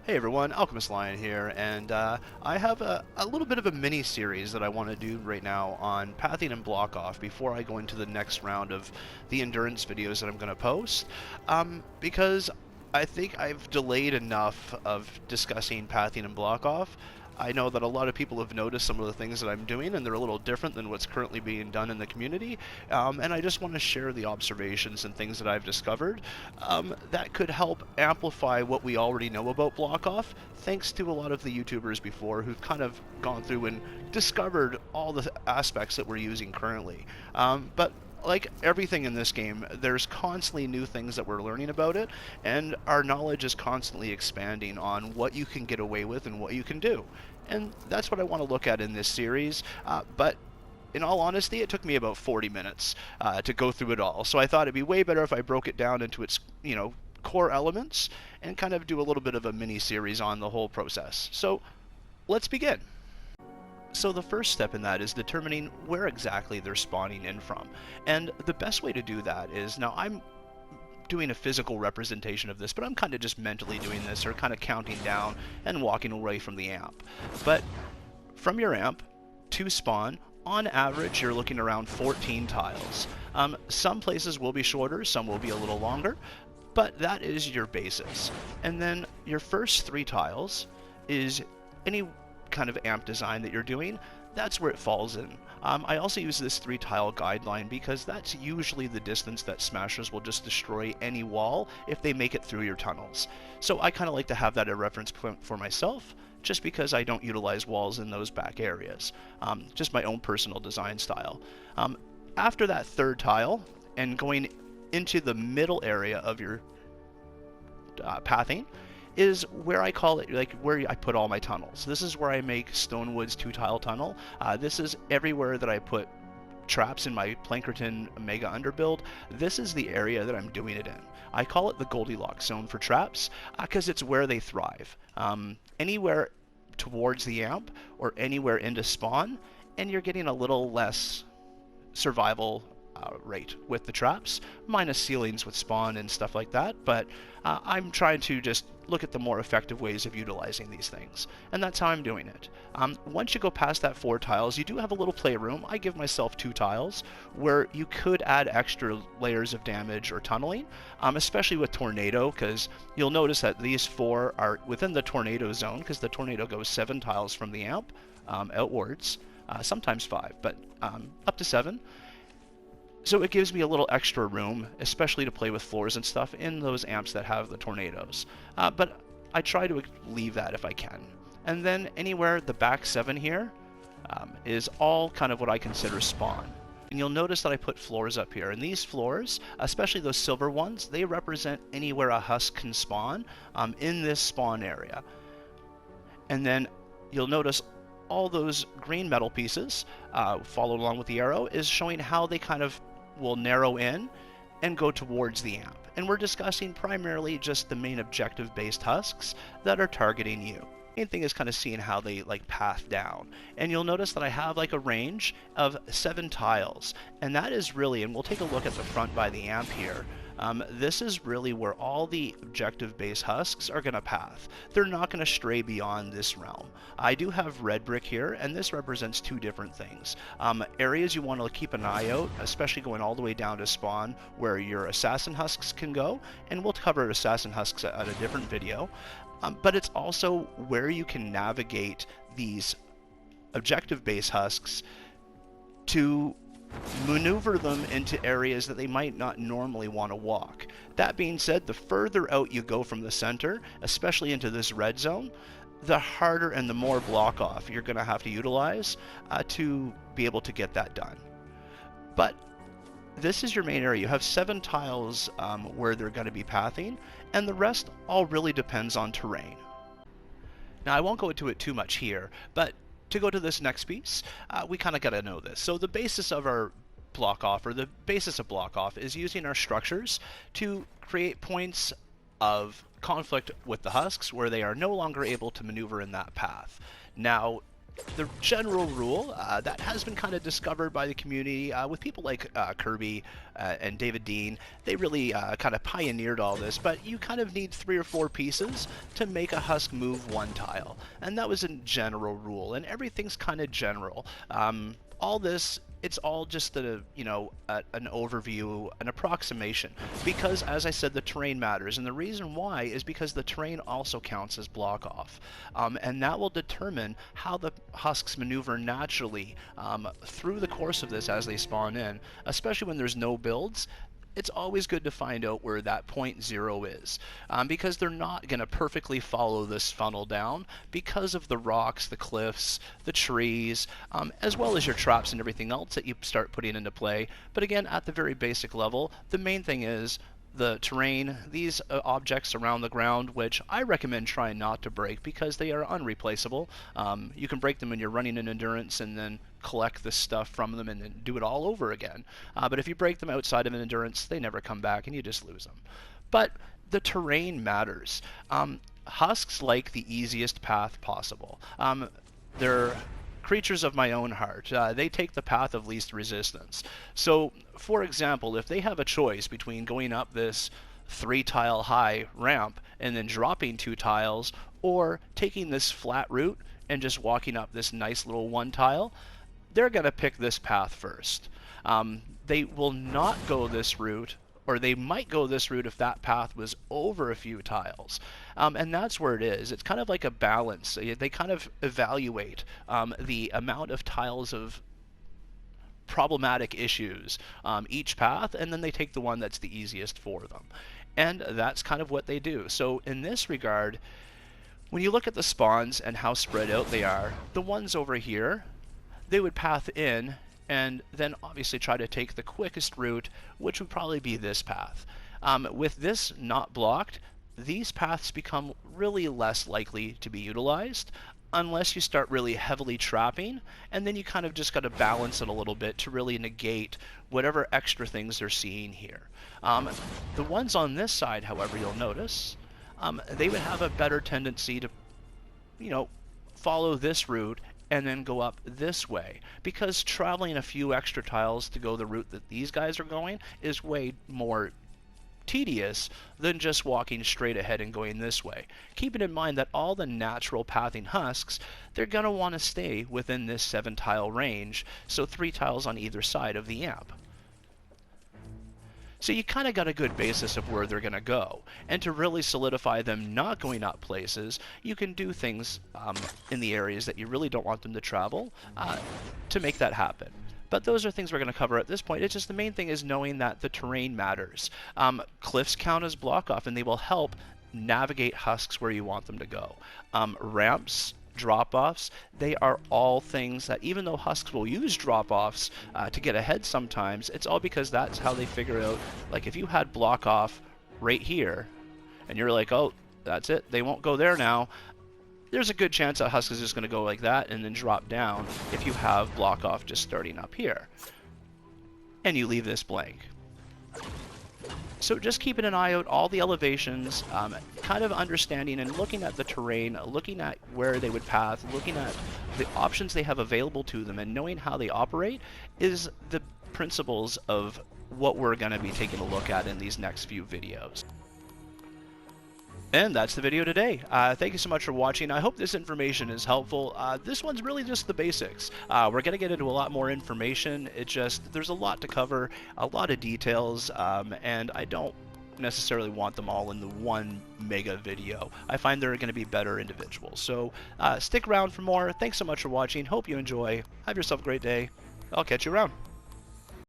Hey everyone, Alchemist Lion here, and I have a little bit of a mini-series that I want to do right now on pathing and block off before I go into the next round of the endurance videos that I'm going to post, because I think I've delayed enough of discussing pathing and block off. I know that a lot of people have noticed some of the things that I'm doing, and they're a little different than what's currently being done in the community, and I just want to share the observations and things that I've discovered that could help amplify what we already know about block off, thanks to a lot of the YouTubers before who've kind of gone through and discovered all the aspects that we're using currently. But like everything in this game, there's constantly new things that we're learning about it, and our knowledge is constantly expanding on what you can get away with and what you can do. And that's what I want to look at in this series, but in all honesty, it took me about 40 minutes to go through it all, so I thought it'd be way better if I broke it down into its, core elements and kind of do a little bit of a mini-series on the whole process. So, let's begin. So the first step in that is determining where exactly they're spawning in from. And the best way to do that is, now I'm doing a physical representation of this, but I'm kind of just mentally doing this, or kind of counting down and walking away from the amp. But from your amp to spawn, on average, you're looking around 14 tiles. Some places will be shorter, some will be a little longer, but that is your basis. And then your first 3 tiles is any kind of amp design that you're doing, that's where it falls in. I also use this 3-tile guideline because that's usually the distance that smashers will just destroy any wall if they make it through your tunnels. So I kind of like to have that a reference point for myself, just because I don't utilize walls in those back areas. Just my own personal design style. After that 3rd tile, and going into the middle area of your pathing, is where I call it, like, where I put all my tunnels. This is where I make Stonewood's 2-tile tunnel. This is everywhere that I put traps in my Plankerton Mega Underbuild. This is the area that I'm doing it in. I call it the Goldilocks zone for traps, because it's where they thrive. Anywhere towards the amp, or anywhere into spawn, and you're getting a little less survival rate with the traps, minus ceilings with spawn and stuff like that, but I'm trying to just look at the more effective ways of utilizing these things, and that's how I'm doing it. Once you go past that 4 tiles, you do have a little playroom. I give myself 2 tiles where you could add extra layers of damage or tunneling, especially with tornado, because you'll notice that these 4 are within the tornado zone, because the tornado goes 7 tiles from the amp outwards, sometimes 5, but up to 7. So it gives me a little extra room, especially to play with floors and stuff in those amps that have the tornadoes. But I try to leave that if I can. And then anywhere the back 7 here is all kind of what I consider spawn. And you'll notice that I put floors up here. And these floors, especially those silver ones, they represent anywhere a husk can spawn in this spawn area. And then you'll notice all those green metal pieces, followed along with the arrow, is showing how they kind of will narrow in and go towards the amp. And we're discussing primarily just the main objective-based husks that are targeting you. Main thing is kind of seeing how they like path down. And you'll notice that I have like a range of 7 tiles. And that is really, and we'll take a look at the front by the amp here, this is really where all the objective-based husks are going to path. They're not going to stray beyond this realm. I do have red brick here, and this represents 2 different things. Areas you want to keep an eye out, especially going all the way down to spawn, where your assassin husks can go, and we'll cover assassin husks at a different video. But it's also where you can navigate these objective-based husks to maneuver them into areas that they might not normally want to walk. That being said, the further out you go from the center, especially into this red zone, the harder and the more block off you're going to have to utilize to be able to get that done. But this is your main area. You have 7 tiles where they're going to be pathing, and the rest all really depends on terrain. Now, I won't go into it too much here, but to go to this next piece, we kind of got to know this. So the basis of our block off, or the basis of block off, is using our structures to create points of conflict with the husks where they are no longer able to maneuver in that path. Now, the general rule that has been kind of discovered by the community with people like Kirby and David Dean. They really kind of pioneered all this, but you kind of need 3 or 4 pieces to make a husk move 1 tile, and that was a general rule, and everything's kind of general. All this, it's all just an overview, an approximation, because as I said, the terrain matters, and the reason why is because the terrain also counts as block off, and that will determine how the husks maneuver naturally through the course of this as they spawn in, especially when there's no builds. It's always good to find out where that point 0 is, because they're not going to perfectly follow this funnel down because of the rocks, the cliffs, the trees, as well as your traps and everything else that you start putting into play. But again, at the very basic level, the main thing is the terrain, these objects around the ground, which I recommend trying not to break because they are unreplaceable. You can break them when you're running an endurance and then collect the stuff from them and then do it all over again. But if you break them outside of an endurance, they never come back and you just lose them. But the terrain matters. Husks like the easiest path possible. They're creatures of my own heart. They take the path of least resistance. So, for example, if they have a choice between going up this 3-tile high ramp and then dropping 2 tiles, or taking this flat route and just walking up this nice little 1 tile, they're going to pick this path first. They will not go this route, or they might go this route if that path was over a few tiles. And that's where it is. It's kind of like a balance. They kind of evaluate the amount of tiles of problematic issues each path, and then they take the one that's the easiest for them. And that's kind of what they do. So in this regard, when you look at the spawns and how spread out they are, the ones over here, they would path in and then obviously try to take the quickest route, which would probably be this path. With this not blocked, these paths become really less likely to be utilized unless you start really heavily trapping, and then you kind of just got to balance it a little bit to really negate whatever extra things they're seeing here. The ones on this side, however, you'll notice, they would have a better tendency to, follow this route and then go up this way, because traveling a few extra tiles to go the route that these guys are going is way more tedious than just walking straight ahead and going this way. Keeping in mind that all the natural pathing husks, they're going to want to stay within this 7-tile range, so 3 tiles on either side of the amp. So you kind of got a good basis of where they're going to go. And to really solidify them not going up places, you can do things in the areas that you really don't want them to travel to make that happen. But those are things we're going to cover at this point. It's just the main thing is knowing that the terrain matters. Cliffs count as block off, and they will help navigate husks where you want them to go. Ramps, drop-offs, they are all things that, even though husks will use drop-offs to get ahead sometimes, it's all because that's how they figure out, like if you had block off right here and you're like, oh, that's it, they won't go there now, there's a good chance that husk is just going to go like that and then drop down if you have block off just starting up here and you leave this blank. So just keeping an eye out, all the elevations, kind of understanding and looking at the terrain, looking at where they would path, looking at the options they have available to them, and knowing how they operate is the principles of what we're going to be taking a look at in these next few videos. And that's the video today. Thank you so much for watching. I hope this information is helpful. This one's really just the basics. We're going to get into a lot more information. It just, there's a lot to cover, a lot of details, and I don't necessarily want them all in the one mega video. I find they're going to be better individuals. So stick around for more. Thanks so much for watching. Hope you enjoy. Have yourself a great day. I'll catch you around.